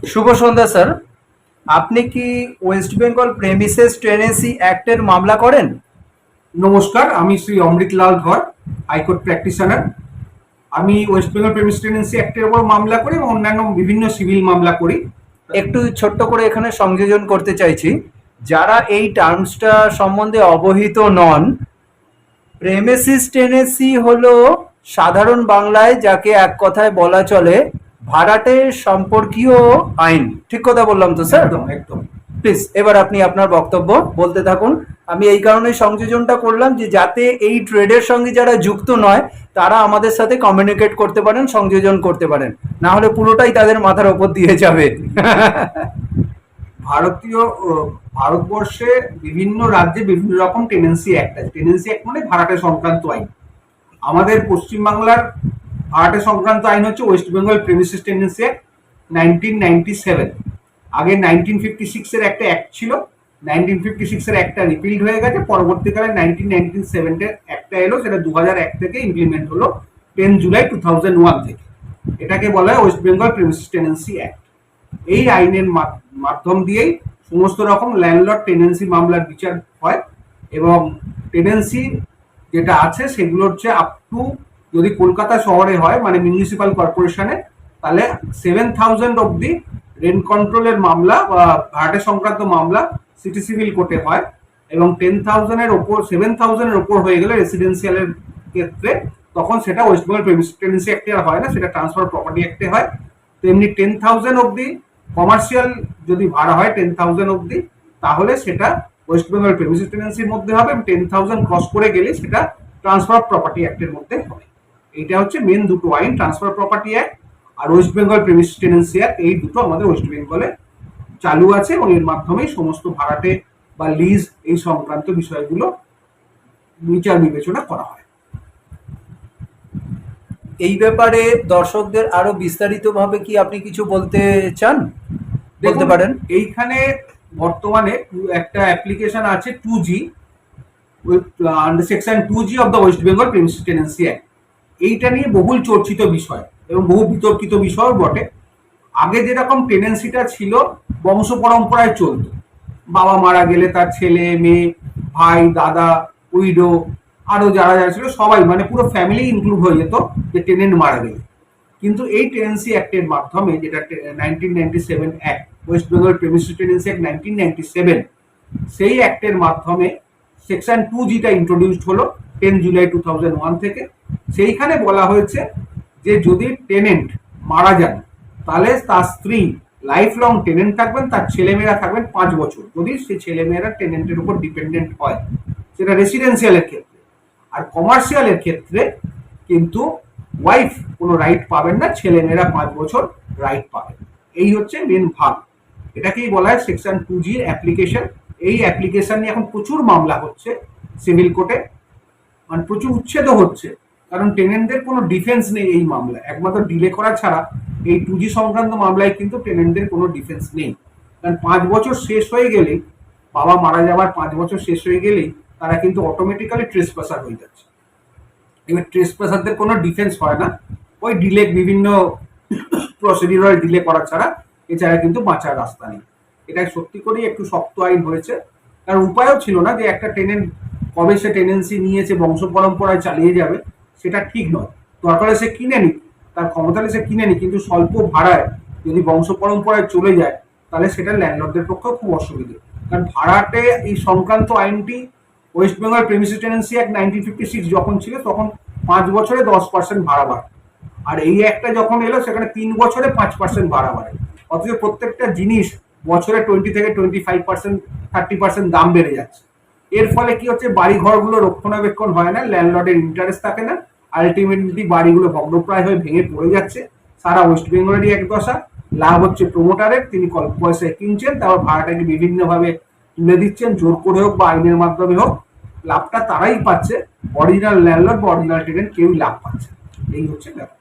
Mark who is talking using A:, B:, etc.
A: শুভ সন্ধ্যা sir. আপনি কি West Bengal premises tenancy অ্যাক্টের মামলা করেন?
B: নমস্কার, আমি শ্রী অমৃতলাল ধর, হাইকোর্ট প্র্যাকটিশনার। আমি ওয়েস্ট বেঙ্গল প্রেমিস টেন্যান্সি অ্যাক্টের উপর মামলা করি এবং অন্যান্য বিভিন্ন সিভিল মামলা করি।
A: একটু ছোট্ট করে এখানে সংযোজন করতে চাইছি, যারা এই টার্মসটা সম্বন্ধে অবহিত নন, প্রেমিসিস টেনেন্সি হলো সাধারণ বাংলায় যাকে এক কথায় বলা চলে ভাড়াটে সম্পর্কীয় আইন। ঠিক কথা বললাম তো স্যার?
B: একদম একদম।
A: প্লিজ এবার আপনি আপনার বক্তব্য বলতে থাকুন। আমি এই কারণে সংযোজনটা করলাম যে যাতে এই ট্রেডের সঙ্গে যারা যুক্ত নয় তারা আমাদের সাথে কমিউনিকেট করতে পারেন, সংযোজন করতে পারেন, না হলে পুরোটাই তাদের মাথার ওপর দিয়ে যাবে।
B: ভারতীয় ভারতবর্ষে বিভিন্ন রাজ্যে বিভিন্ন রকম টেনেন্সি অ্যাক্ট আছে। টেনেন্সি অ্যাক্ট মানে ভাড়াটে সংক্রান্ত আইন। আমাদের পশ্চিমবাংলার ভাড়াটে সংক্রান্ত আইন হচ্ছে West Bengal premises tenancy act 1997। আগে 1956 এর একটা অ্যাক্ট ছিল। 1956 এর একটা রিপিল্ড হয়ে গেছে, পরবর্তীকালে 1997 এর একটা এলো, সেটা 2001 থেকে ইমপ্লিমেন্ট হলো 10 জুলাই 2001 থেকে। এটাকে বলা হয় West Bengal premises tenancy act. এই আইনের মাধ্যম দিয়েই সমস্ত রকম ল্যান্ডলর্ড টেনেন্সি মামলার বিচার হয় এবং টেনেন্সি যেটা আছে সেগুলো হচ্ছে আপ টু, যদি কলকাতা শহরে হয় মানে মিউনিসিপাল কর্পোরেশনে, তাহলে 7,000 অব্দি রেন্ট কন্ট্রোলের মামলা বা ভাড়াটে সংক্রান্ত মামলা সিটি সিভিল কোর্টে হয় এবং 10,000 এর ওপর, 7,000 এর ওপর হয়ে গেলে রেসিডেন্সিয়ালের ক্ষেত্রে তখন সেটা ওয়েস্ট বেঙ্গল প্রেমিসেস টেনেন্সি অ্যাক্টে হয় না, সেটা ট্রান্সফার প্রপার্টি অ্যাক্টে হয়। তেমনি 10,000 অব্দি কমার্শিয়াল যদি ভাড়া হয় 10,000 অব্দি, তাহলে সেটা ওয়েস্ট বেঙ্গল প্রেমিসেস টেনেন্সির মধ্যে হবে এবং 10,000 ক্রস করে গেলে সেটা ট্রান্সফার প্রপার্টি অ্যাক্টের মধ্যে হবে। এইটা হচ্ছে মেন দুটো আইন, ট্রান্সফার প্রপার্টি অ্যাক্ট আর West Bengal premises tenancy act. এই দুটো আমাদের ওয়েস্ট বেঙ্গলে চালু আছে এবং এর মাধ্যমেই সমস্ত ভাড়াটে বা লিজ এই সংক্রান্ত বিষয়গুলো বিচার বিবেচনা করা হয়।
A: এই ব্যাপারে দর্শকদের আরো বিস্তারিতভাবে কি আপনি কিছু বলতে চান? বলতে পারেন।
B: এইখানে বর্তমানে একটা অ্যাপ্লিকেশন আছে 2G, under section 2G of the West Bengal premises tenancy act. এইটা নিয়ে বহুল চর্চিত বিষয় এবং বহু বিতর্কিত বিষয় বটে। আগে যেরকম টেনেন্সিটা ছিল বংশ পরম্পরায় চলত, বাবা মারা গেলে তার ছেলে মেয়ে ভাই দাদা উইডো আরো যারা যারা ছিল সবাই, মানে পুরো ফ্যামিলি ইনক্লুড হয়ে যেত যে টেনেন্ট মারা গেলে। কিন্তু এই টেনেন্সি অ্যাক্টের মাধ্যমে, যেটা 1997 act, West Bengal premises tenancy act 1997, সেই অ্যাক্টের মাধ্যমে সেকশন 2Gটা ইন্ট্রোডিউসড হলো 10 জুলাই 2001 থেকে। সেইখানে বলা হয়েছে যে যদি টেনেন্ট মারা যান তাহলে তার স্ত্রী লাইফ লং টেনেন্ট থাকবেন, তার ছেলেমেয়েরা থাকবেন 5 বছর, যদি সেই ছেলেমেয়েরা টেনেন্টের উপর ডিপেন্ডেন্ট হয়, সেটা রেসিডেন্সিয়ালের ক্ষেত্রে। আর কমার্শিয়ালের ক্ষেত্রে কিন্তু ওয়াইফ কোনো রাইট পাবেন না, ছেলেমেয়েরা 5 বছর রাইট পাবেন। এই হচ্ছে মেন ভাগ। এটাকেই বলা হয় সেকশন 2G অ্যাপ্লিকেশন। এই অ্যাপ্লিকেশন নিয়ে এখন প্রচুর মামলা হচ্ছে সিভিল কোর্টে, মানে প্রচুর উচ্ছেদও হচ্ছে, কারণ টেনেন্টদের কোনো ডিফেন্স নেই এই মামলা, একমাত্র ডিলে করা ছাড়া এই 2G সংক্রান্ত মামলায় কিন্তু টেনেন্টদের কোনো ডিফেন্স নেই। কারণ 5 বছর শেষ হয়ে গেলেই, বাবা মারা যাওয়ার 5 বছর শেষ হয়ে গেলেই তারা কিন্তু অটোমেটিক্যালি ট্রেসপাসার হয়ে যাচ্ছে। এবার ট্রেসপাসারদের কোনো ডিফেন্স হয় না, ওই ডিলে বিভিন্ন প্রসিডিউরাল ডিলে করা ছাড়া এছাড়া কিন্তু বাঁচার রাস্তা নেই। এটা সত্যি করেই একটু শক্ত আইন হয়েছে, কারণ উপায়ও ছিল না যে একটা টেনেন্ট কবে সে টেনেন্সি নিয়েছে বংশ পরম্পরায় চালিয়ে যাবে সেটা ঠিক নয়। দরকারে সে কিনে নি, তার ক্ষমতা সে কিনে নি, কিন্তু স্বল্প ভাড়ায় যদি বংশ পরম্পরায় চলে যায় তাহলে সেটা ল্যান্ডলর্ডদের পক্ষে খুব অসুবিধে। কারণ ভাড়াটে এই সংক্রান্ত আইনটি West Bengal premises tenancy act 1956 যখন ছিল তখন 5 বছরে 10% ভাড়া বাড়ে, আর এই একটা যখন এলো সেখানে 3 বছরে 5% ভাড়া বাড়ে। অথচ প্রত্যেকটা জিনিস বছরে 20 থেকে 25%, 30% দাম বেড়ে যাচ্ছে। এর ফলে কি হচ্ছে, বাড়ি ঘরগুলো রক্ষণাবেক্ষণ হয় না, ল্যান্ডলর্ডের ইন্টারেস্ট থাকে না, আলটিমেটলি বাড়িগুলো ভগ্নপ্রায় হয়ে ভেঙে পড়ে যাচ্ছে। সারা ওয়েস্ট বেঙ্গলেরই এক দশা। লাভ হচ্ছে প্রমোটারের, তিনি অল্প পয়সায় কিনছেন, তারপর ভাড়াটাকে বিভিন্নভাবে তুলে দিচ্ছেন, জোর করে হোক বা আইনের মাধ্যমে হোক। লাভটা তারাই পাচ্ছে, অরিজিনাল ল্যান্ডলর্ড বা অরিজিনাল টেনেন্ট কেউই লাভ পাচ্ছে। এই হচ্ছে ব্যাপার।